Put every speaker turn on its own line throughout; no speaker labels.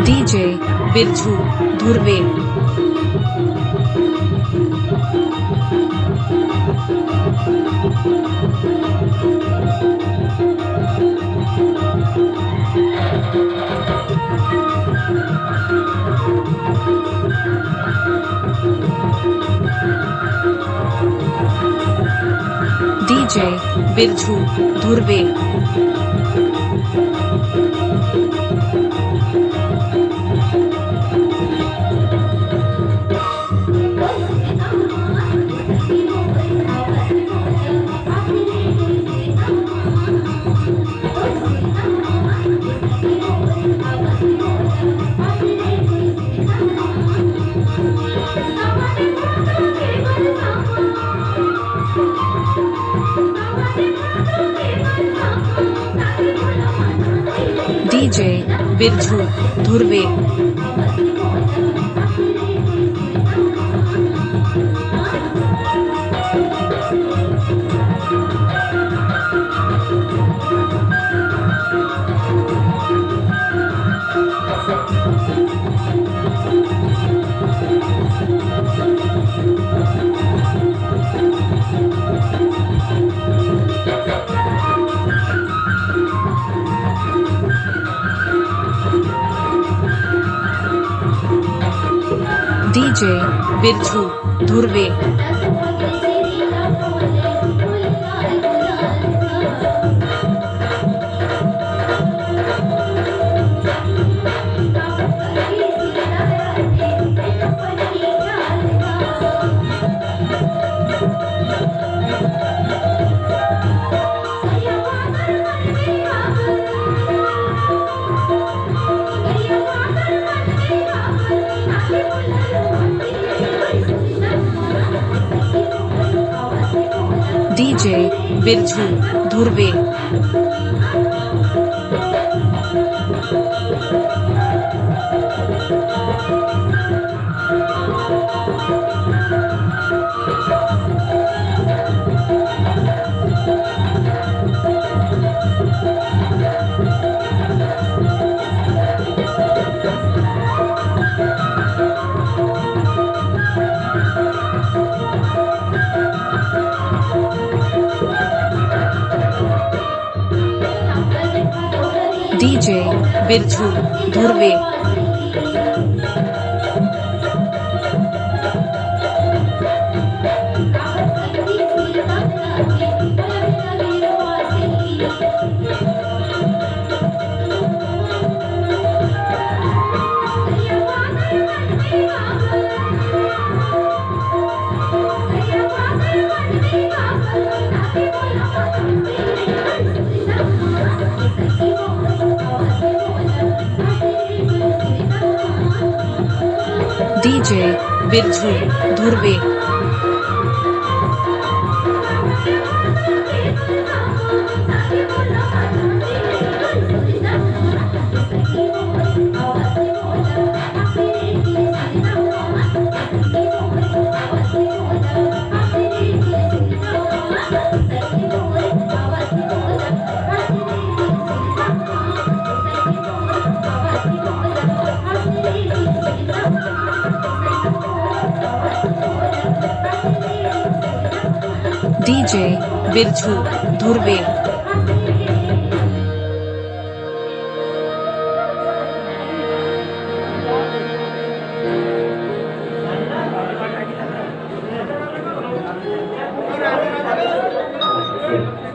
DJ Birju Dhurve. DJ Birju Dhurve. DJ Birju Dhurve. DJ Birju Dhurve. DJ Birju Dhurve. DJ Birju Dhurve. DJ Birju Dhurve. DJ Birju Dhurve.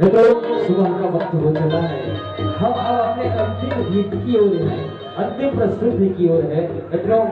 मित्रों, सुबह का वक्त हो चला है। हम अब अपने अंतिम गीत की ओर हैं, अंतिम प्रस्तुति की ओर है। मित्रों,